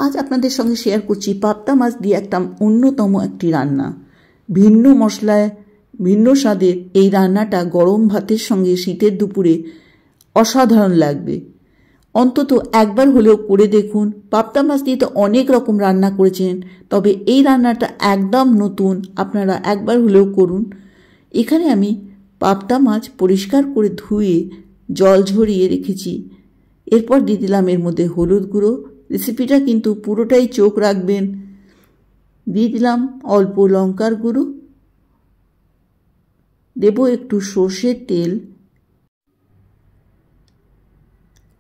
আজ আপনাদের সঙ্গে শেয়ার করছি পাবদা মাছ দিয়ে একটা অন্যতম একটি রান্না। ভিন্ন মশলায় ভিন্ন স্বাদের এই রান্নাটা গরম ভাতের সঙ্গে শীতের দুপুরে অসাধারণ লাগবে। অন্তত একবার হলেও করে দেখুন। পাবদা মাছ দিয়ে তো অনেক রকম রান্না করেছেন, তবে এই রান্নাটা একদম নতুন, আপনারা একবার হলেও করুন। এখানে আমি পাবদা মাছ পরিষ্কার করে ধুয়ে জল ঝরিয়ে রেখেছি। এরপর দিয়ে দিলাম এর মধ্যে হলুদ গুঁড়ো। রেসিপিটা কিন্তু পুরোটাই চোখ রাখবেন। দিয়ে দিলাম অল্প লঙ্কার গুঁড়ো, দেব একটু সর্ষের তেল।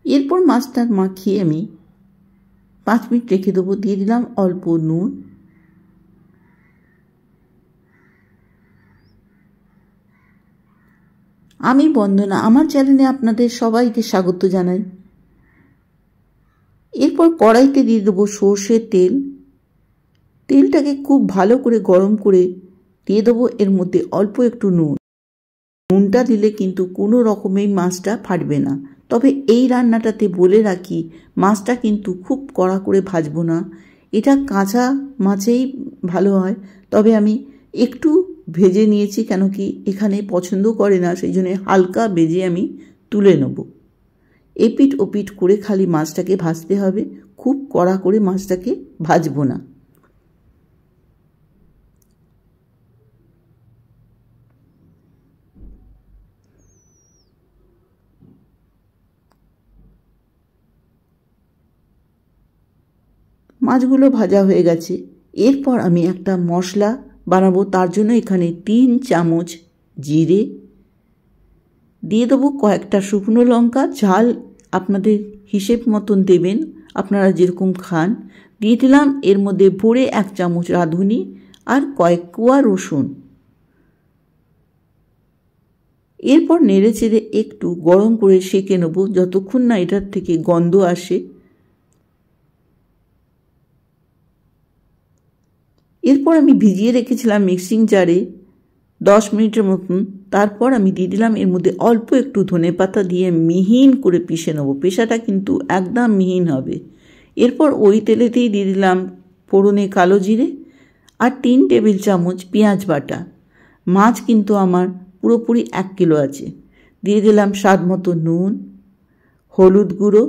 এরপর মাছটা মাখিয়ে আমি 5 মিনিট রেখে দেবো। দিয়ে দিলাম অল্প নুন। আমি বন্দনা, আমার চ্যানেলে আপনাদের সবাইকে স্বাগত জানাই। এরপর কড়াইতে দিয়ে দেবো সর্ষের তেল। তেলটাকে খুব ভালো করে গরম করে দিয়ে দেবো এর মধ্যে অল্প একটু নুন। নুনটা দিলে কিন্তু কোনো রকমেই মাছটা ফাটবে না। তবে এই রান্নাটাতে বলে রাখি, মাছটা কিন্তু খুব কড়া করে ভাজবো না, এটা কাঁচা মাছেই ভালো হয়। তবে আমি একটু ভেজে নিয়েছি, কেন কি এখানে পছন্দ করে না, সেই জন্য হালকা ভেজে আমি তুলে নেব। এপিট ওপিট করে খালি মাছটাকে ভাজতে হবে, খুব কড়া করে মাছটাকে ভাজবো না। মাছগুলো ভাজা হয়ে গেছে। এরপর আমি একটা মশলা বানাবো, তার জন্য এখানে 3 চামচ জিরে দিয়ে দেবো, কয়েকটা শুকনো লঙ্কা, ঝাল আপনাদের হিসেব মতন দেবেন, আপনারা যেরকম খান। দিয়ে দিলাম এর মধ্যে ভরে 1 চামচ রাঁধুনি আর কয়েক কোয়া রসুন। এরপর নেড়ে চেড়ে একটু গরম করে সেঁকে নেব, যতক্ষণ না এটার থেকে গন্ধ আসে। এরপর আমি ভিজিয়ে রেখেছিলাম মিক্সিং জারে 10 মিনিটের মতন। তারপর আমি দিয়ে দিলাম এর মধ্যে অল্প একটু ধনেপাতা দিয়ে মিহিন করে পিষে নেবো। পেশাটা কিন্তু একদম মিহিন হবে। এরপর ওই তেলেতেই দিয়ে দিলাম ফোড়নে কালো জিরে আর 3 টেবিল চামচ পেঁয়াজ বাটা। মাছ কিন্তু আমার পুরোপুরি 1 কিলো আছে। দিয়ে দিলাম স্বাদ মতো নুন, হলুদ গুঁড়ো,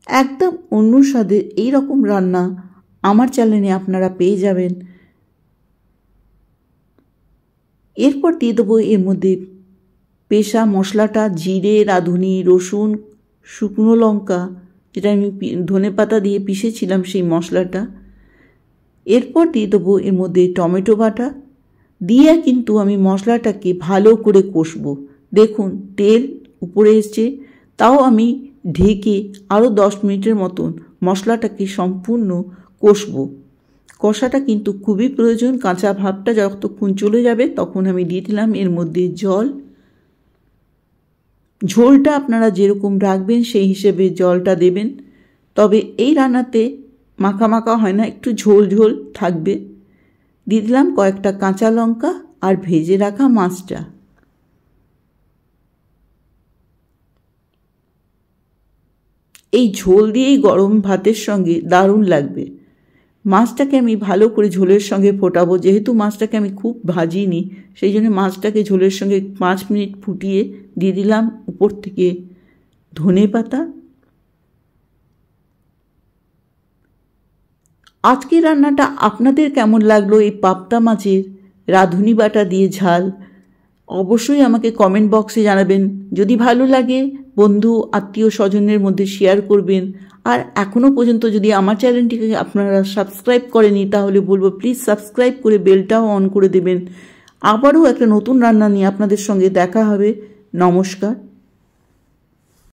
একদম অন্য স্বাদের এই রকম রান্না আমার চ্যানেলে আপনারা পেয়ে যাবেন। এরপর দিয়ে দেবো এর মধ্যে পেশা মশলাটা, জিরে, রাঁধুনি, রসুন, শুকনো লঙ্কা, যেটা আমি ধনেপাতা দিয়ে পিষেছিলাম সেই মশলাটা। এরপর দিয়ে দেবো এর মধ্যে টমেটো বাটা দিয়ে কিন্তু আমি মশলাটাকে ভালো করে কষবো। দেখুন তেল উপরে এসছে, তাও আমি ঢেকে আরও 10 মিনিটের মতন মশলাটাকে সম্পূর্ণ কষবো। কষাটা কিন্তু খুবই প্রয়োজন। কাঁচা ভাবটা যতক্ষণ চলে যাবে তখন আমি দিয়ে দিলাম এর মধ্যে জল। ঝোলটা আপনারা যেরকম রাখবেন সেই হিসেবে জলটা দেবেন। তবে এই রান্নাতে মাখা মাখা হয় না, একটু ঝোল ঝোল থাকবে। দিয়ে দিলাম কয়েকটা কাঁচা লঙ্কা আর ভেজে রাখা মাছটা। এই ঝোল দিয়েই গরম ভাতের সঙ্গে দারুণ লাগবে। মাছটাকে আমি ভালো করে ঝোলের সঙ্গে ফোটাবো। যেহেতু মাছটাকে আমি খুব ভাজিনি, সেই জন্য মাছটাকে ঝোলের সঙ্গে 5 মিনিট ফুটিয়ে দিয়ে দিলাম উপর থেকে ধনেপাতা। আজকের রান্নাটা আপনাদের কেমন লাগলো? এই পাবদা মাছের রাঁধুনি বাটা দিয়ে ঝাল অবশ্যই আমাকে কমেন্ট বক্সে জানাবেন। যদি ভালো লাগে বন্ধু আত্মীয় স্বজনের মধ্যে শেয়ার করবেন। আর এখনও পর্যন্ত যদি আমার চ্যানেলটিকে আপনারা সাবস্ক্রাইব করেনি, তাহলে বলবো প্লিজ সাবস্ক্রাইব করে বেলটাও অন করে দেবেন। আবারও একটা নতুন রান্না নিয়ে আপনাদের সঙ্গে দেখা হবে। নমস্কার।